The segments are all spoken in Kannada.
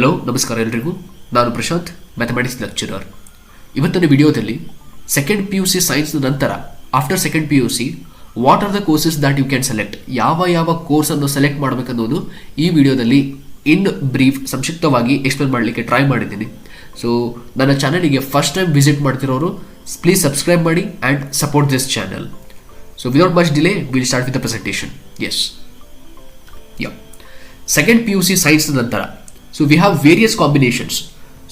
ಹಲೋ ನಮಸ್ಕಾರ ಎಲ್ರಿಗೂ. ನಾನು ಪ್ರಶಾಂತ್, ಮ್ಯಾಥಮೆಟಿಕ್ಸ್ ಲೆಕ್ಚರರ್. ಇವತ್ತಿನ ವಿಡಿಯೋದಲ್ಲಿ second P U C science ನಂತರ after second P U C what are the courses that you can select, ಯಾವ ಕೋರ್ಸನ್ನು ಸೆಲೆಕ್ಟ್ ಮಾಡಬೇಕನ್ನೋದು ಈ ವಿಡಿಯೋದಲ್ಲಿ ಇನ್ ಬ್ರೀಫ್ ಸಂಕ್ಷಿಪ್ತವಾಗಿ ಎಕ್ಸ್ಪ್ಲೇನ್ ಮಾಡಲಿಕ್ಕೆ ಟ್ರೈ ಮಾಡಿದ್ದೀನಿ. ಸೊ ನನ್ನ ಚಾನಲಿಗೆ ಫಸ್ಟ್ ಟೈಮ್ ವಿಸಿಟ್ ಮಾಡ್ತಿರೋರು ಪ್ಲೀಸ್ ಸಬ್ಸ್ಕ್ರೈಬ್ ಮಾಡಿ and support this channel. So without much delay will start with the presentation. Second P U C science ನಂತರ so we have various combinations.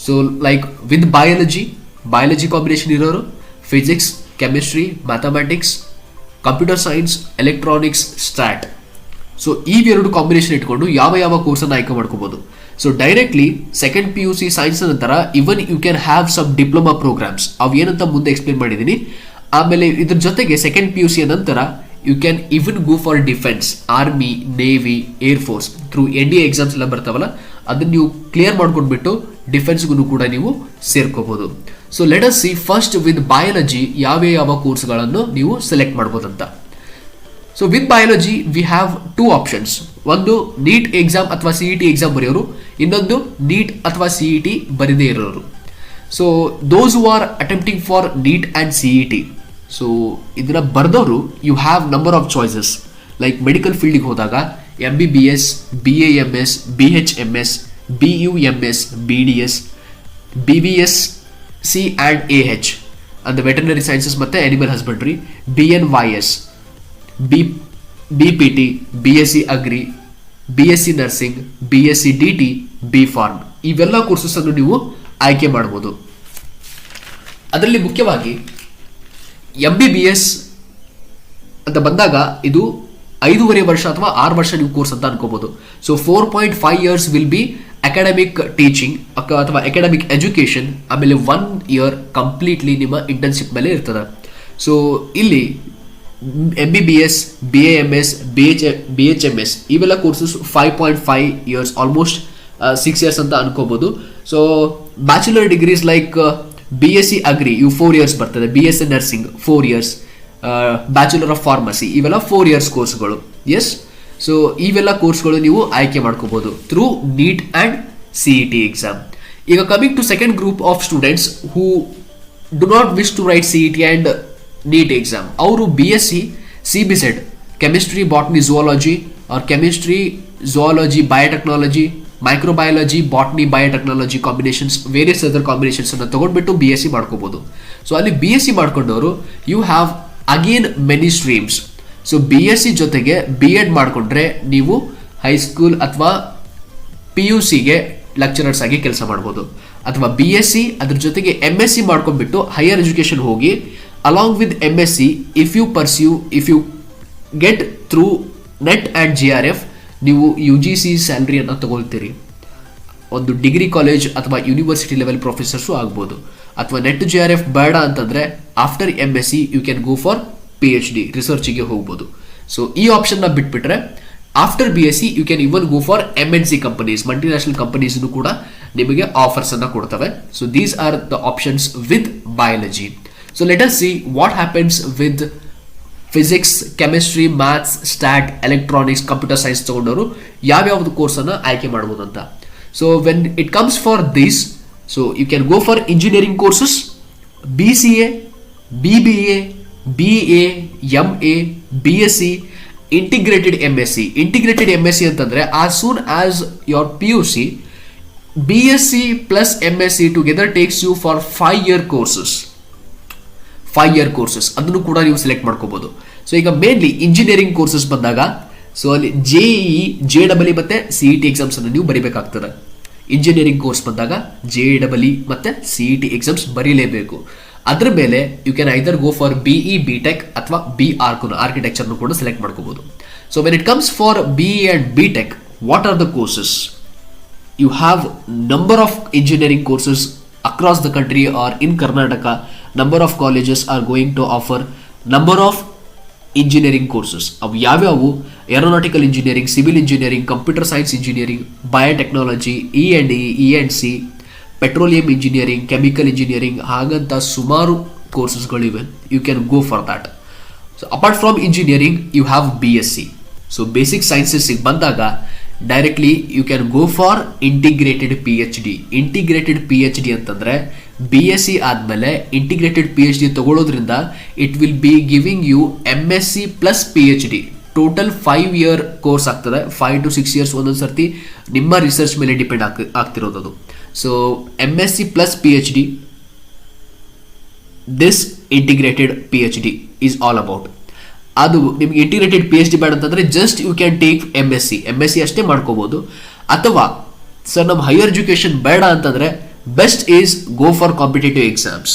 So like with biology combination ಇರೋರು, physics, chemistry, mathematics, computer science, electronics, stat. So ಇವೆರಡು ಕಾಂಬಿನೇಷನ್ ಇಟ್ಕೊಂಡು ಯಾವ ಕೋರ್ಸನ್ನು ಆಯ್ಕೆ ಮಾಡ್ಕೋಬಹುದು. So directly second P U C science ನಂತರ even you can have some diploma programmes. ಅವು ಏನಂತ ಮುಂದೆ ಎಕ್ಸ್ಪ್ಲೇನ್ ಮಾಡಿದ್ದೀನಿ. ಆಮೇಲೆ ಇದ್ರ ಜೊತೆಗೆ ಸೆಕೆಂಡ್ ಪಿ ಯು ಸಿ ನಂತರ you can even go for defence, army, navy, air force through NDA exams ಎಲ್ಲ ಬರ್ತಾವಲ್ಲ, ಅದನ್ನ ನೀವು ಕ್ಲಿಯರ್ ಮಾಡ್ಕೊಂಡ್ಬಿಟ್ಟು ಡಿಫೆನ್ಸ್ಗೂ ಕೂಡ ನೀವು ಸೇರ್ಕೋಬಹುದು. So let us see first with biology ಯಾವ ಕೋರ್ಸ್ಗಳನ್ನು ನೀವು ಸೆಲೆಕ್ಟ್ ಮಾಡ್ಬೋದಂತ. So with biology we have two options. ಒಂದು ನೀಟ್ ಎಕ್ಸಾಮ್ ಅಥವಾ CET ಎಕ್ಸಾಮ್ ಬರೆಯೋರು, ಇನ್ನೊಂದು ನೀಟ್ ಅಥವಾ CET ಬರೆದೇ ಇರೋರು. So those who are attempting for NEET and CET, so ಇದನ್ನ ಬರೆದವರು you have number of choices. Like medical ಫೀಲ್ಡಿಗೆ ಹೋದಾಗ MBBS, BAMS, BHMS, BUMS, BDS, BVS, C and AH ಅಂದರೆ ವೆಟರ್ನರಿ ಸೈನ್ಸಸ್ ಮತ್ತು animal husbandry, BNYS, BPT, BSc agri, BSc nursing, BSc DT, B pharm, ಇವೆಲ್ಲ ಕೋರ್ಸಸ್ ಅನ್ನು ನೀವು ಆಯ್ಕೆ ಮಾಡಬಹುದು. ಅದರಲ್ಲಿ ಮುಖ್ಯವಾಗಿ MBBS ಅಂತ ಬಂದಾಗ ಇದು 5.5 ವರ್ಷ ಅಥವಾ 6 ವರ್ಷ ನೀವು ಕೋರ್ಸ್ ಅಂತ ಅನ್ಕೋಬಹುದು. So 4.5 years will be academic teaching ಅಥವಾ ಅಕಾಡೆಮಿಕ್ ಎಜುಕೇಶನ್. ಆಮೇಲೆ 1 year ಕಂಪ್ಲೀಟ್ಲಿ ನಿಮ್ಮ ಇಂಟರ್ನ್ಶಿಪ್ ಮೇಲೆ ಇರ್ತದೆ. ಸೊ ಇಲ್ಲಿ MBBS, BAMS, BHMS ಇವೆಲ್ಲ ಕೋರ್ಸಸ್ 5.5 years, ಆಲ್ಮೋಸ್ಟ್ 6 years ಅಂತ ಅನ್ಕೋಬಹುದು. So bachelor degrees like BSc agri ಇವು 4 years ಬರ್ತದೆ, BSc nursing 4 years, bachelor of pharmacy ಇವೆಲ್ಲ 4 years ಕೋರ್ಸ್ಗಳು. ಎಸ್, ಸೊ ಇವೆಲ್ಲ ಕೋರ್ಸ್ಗಳು ನೀವು ಆಯ್ಕೆ ಮಾಡ್ಕೋಬಹುದು through NEET and CET exam. ಈಗ coming to second group of students who do not wish to write CET and NEET exam, ಅವರು BSc CBZ chemistry, botany, zoology or chemistry, zoology, biotechnology, microbiology, botany, biotechnology combinations, various other combinations ಅನ್ನು ತಗೊಂಡ್ಬಿಟ್ಟು BSc ಮಾಡ್ಕೋಬಹುದು. ಸೊ ಅಲ್ಲಿ BSc ಮಾಡ್ಕೊಂಡವರು you have again many streams. So BSc ಜೊತೆಗೆ B.Ed ಮಾಡಿಕೊಂಡ್ರೆ ನೀವು ಹೈಸ್ಕೂಲ್ ಅಥವಾ PUCಗೆ ಲೆಕ್ಚರರ್ಸ್ ಆಗಿ ಕೆಲಸ ಮಾಡ್ಬೋದು, ಅಥವಾ BSc ಅದ್ರ ಜೊತೆಗೆ MSc ಮಾಡ್ಕೊಂಡ್ಬಿಟ್ಟು ಹೈಯರ್ ಎಜುಕೇಶನ್ ಹೋಗಿ along with MSc if you get through NET and JRF ನೀವು UGC ಸ್ಯಾಲ್ರಿಯನ್ನು ತಗೊಳ್ತೀರಿ. ಒಂದು ಡಿಗ್ರಿ ಕಾಲೇಜ್ ಅಥವಾ ಯೂನಿವರ್ಸಿಟಿ ಲೆವೆಲ್ ಪ್ರೊಫೆಸರ್ಸು ಆಗ್ಬೋದು. ಅಥವಾ ನೆಟ್ JRF ಬೇಡ ಅಂತಂದರೆ after MSc you can go for PhD, ರಿಸರ್ಚಿಗೆ ಹೋಗ್ಬೋದು. ಸೊ ಈ ಆಪ್ಷನ್ನ ಬಿಟ್ಬಿಟ್ರೆ after BSc you can even go for MNC companies, multinational ಕಂಪನೀಸ್ನು ಕೂಡ ನಿಮಗೆ ಆಫರ್ಸನ್ನು ಕೊಡ್ತವೆ. So these are the options with biology. So let us see what happens with physics, chemistry, maths, stat, electronics, computer science ತಗೊಂಡವರು ಯಾವ್ಯಾವುದು ಕೋರ್ಸನ್ನು ಆಯ್ಕೆ ಮಾಡ್ಬೋದು ಅಂತ. So when it comes for this, so you can go for engineering courses, BCA, BBA, BA, MA, BSc, integrated MSc ಅಂತಂದ್ರೆ as soon as your PUC, BSc plus MSc together takes you for 5 year courses ಅದನ್ನು ಕೂಡ ನೀವು ಸೆಲೆಕ್ಟ್ ಮಾಡ್ಕೋಬಹುದು. ಸೊ ಈಗ ಮೇನ್ಲಿ ಇಂಜಿನಿಯರಿಂಗ್ ಕೋರ್ಸಸ್ ಬಂದಾಗ ಸೊ ಅಲ್ಲಿ JEE, JEE ಮತ್ತೆ CET ಎಕ್ಸಾಮ್ಸ್ ಅನ್ನು ನೀವು ಬರೀಬೇಕಾಗ್ತದೆ. ಇಂಜಿನಿಯರಿಂಗ್ ಕೋರ್ಸ್ ಬಂದಾಗ JEE ಮತ್ತೆ CET ಎಕ್ಸಾಮ್ಸ್ ಬರೀಲೇಬೇಕು. ಅದ್ರ ಮೇಲೆ you can either go for BE, BTech ಅಥವಾ BArch, ಆರ್ಕಿಟೆಕ್ಚರ್ನು ಕೂಡ ಸೆಲೆಕ್ಟ್ ಮಾಡ್ಕೋಬಹುದು. So when it comes for BE and BTech, what are the courses? You have number of engineering courses across the country or in Karnataka. Number of colleges are going to offer number of engineering courses. ಅವು ಯಾವ್ಯಾವು? Aeronautical engineering, civil engineering, computer science engineering, biotechnology, E&E, E&C, petroleum engineering, chemical engineering, ಹಾಗಂತ ಸುಮಾರು ಕೋರ್ಸಸ್ಗಳಿವೆ. You can go for that. So apart from engineering you have BSc. So basic ಸೈನ್ಸಸ್ಸಿಗೆ ಬಂದಾಗ directly you can go for integrated P H D. Integrated P H D ಅಂತಂದ್ರೆ BSc ಆದಮೇಲೆ ಇಂಟಿಗ್ರೇಟೆಡ್ PhD ತಗೊಳ್ಳೋದ್ರಿಂದ it will be giving you MSc plus PhD. Total 5 year course ಆಗ್ತದೆ. 5 to 6 ಇಯರ್ಸ್ ಒಂದೊಂದು ಸರ್ತಿ ನಿಮ್ಮ ರಿಸರ್ಚ್ ಮೇಲೆ ಡಿಪೆಂಡ್ ಆಗ್ತಿರೋದು. So MSc plus PhD, this integrated PhD is all about. ಅದು ನಿಮ್ಗೆ ಇಂಟಿಗ್ರೇಟೆಡ್ PhD ಬೇಡ ಅಂತಂದ್ರೆ just you can take MSc ಅಷ್ಟೇ ಮಾಡ್ಕೋಬಹುದು. ಅಥವಾ ಸರ್ ನಮ್ಮ ಹೈಯರ್ ಎಜುಕೇಶನ್ ಬೇಡ ಅಂತಂದ್ರೆ best is go for competitive exams,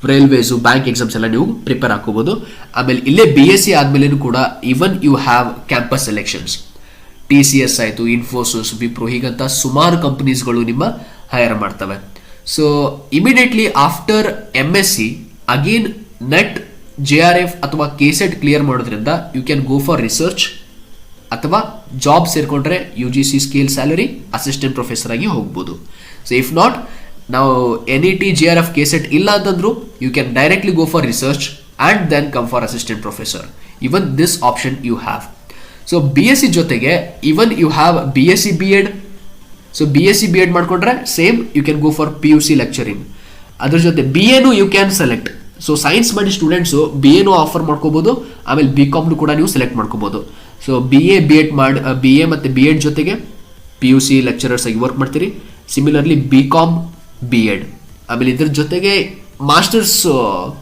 railways, bank exams ಎಲ್ಲ ನೀವು ಪ್ರಿಪೇರ್ ಹಾಕೋಬಹುದು. ಆಮೇಲೆ ಇಲ್ಲೇ BSc ಆದ್ಮೇಲೆ ಕೂಡ even you have campus selections, TCS ಆಯಿತು, ಇನ್ಫೋಸಿಸ್, ವಿಪ್ರೋ, ಹೀಗಂತ ಸುಮಾರು ಕಂಪನೀಸ್ಗಳು ನಿಮ್ಮ ಹೈರ್ ಮಾಡ್ತವೆ. So immediately after MSc again NET JRF ಅಥವಾ KSET ಕ್ಲಿಯರ್ ಮಾಡೋದ್ರಿಂದ you can go for research ಅಥವಾ ಜಾಬ್ ಸೇರ್ಕೊಂಡ್ರೆ UGC scale salary assistant professor ಆಗಿ ಹೋಗ್ಬೋದು. ಸೊ ಇಫ್ ನಾಟ್, ನಾವು NET, JRF, KSET ಇಲ್ಲ ಅಂತಂದ್ರು you can directly go for research and then come for assistant professor. Even this option you have. So BSc ಜೊತೆಗೆ even you have BSc B.Ed. So BSc B.Ed ಮಾಡ್ಕೊಂಡ್ರೆ same you can go for PUC lecturing. ಅದ್ರ ಜೊತೆ BAನು you can select. So science ಮಾಡಿ ಸ್ಟೂಡೆಂಟ್ಸು BAನು ಆಫರ್ ಮಾಡ್ಕೋಬಹುದು, ಆಮೇಲೆ BCom ಕೂಡ ನೀವು ಸೆಲೆಕ್ಟ್ ಮಾಡ್ಕೋಬಹುದು. ಸೊ BA ಮತ್ತು B.Ed ಜೊತೆಗೆ PUC ಲೆಕ್ಚರರ್ಸ್ ಆಗಿ ವರ್ಕ್ ಮಾಡ್ತೀರಿ. ಸಿಮಿಲರ್ಲಿ BCom B.Ed, ಆಮೇಲೆ ಇದ್ರ ಜೊತೆಗೆ ಮಾಸ್ಟರ್ಸ್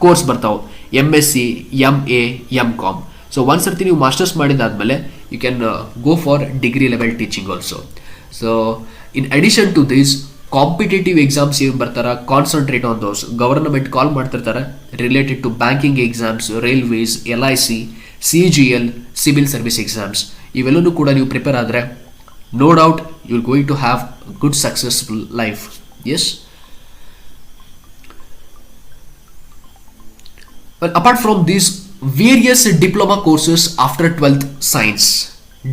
ಕೋರ್ಸ್ ಬರ್ತಾವೆ, MSc, MA, MCom. ಸೊ ಒಂದ್ಸರ್ತಿ ನೀವು ಮಾಸ್ಟರ್ಸ್ ಮಾಡಿದಾದ್ಮೇಲೆ you can go for degree level teaching also. So in addition to this competitive exams ಏನು ಬರ್ತಾರ, concentrate on those. Government call ಮಾಡ್ತಿರ್ತಾರೆ related to banking exams, railways, LIC, CGL, civil service exams. ಇವೆಲ್ಲನೂ ಕೂಡ ನೀವು ಪ್ರಿಪೇರ್ ಆದರೆ no doubt you're going to have a good successful life. Yes. Well, apart from these various diploma courses after 12th science,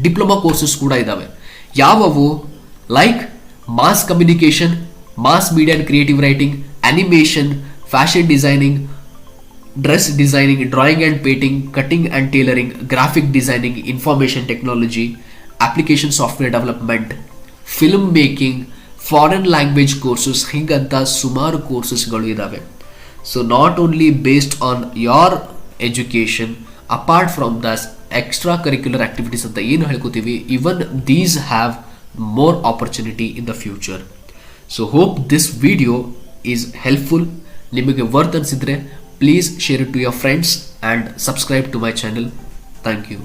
diploma courses kuda idave. Yavavu like mass communication, mass media and creative writing, animation, fashion designing, dress designing, drawing and painting, cutting and tailoring, graphic designing, information technology, application software development, film making, foreign language courses, hinganta sumaru courses-ಗಳು ಇದಾವೆ. So not only based on your education, apart from this extra curricular activities ಅಂತ ಏನು ಹೇಳ್ಕೊತೀವಿ, even these have more opportunity in the future. So hope this video is helpful. ನಿಮಗೆ ವರ್ತ್ ಅನಿಸಿದ್ರೆ please share it to your friends and subscribe to my channel. Thank you.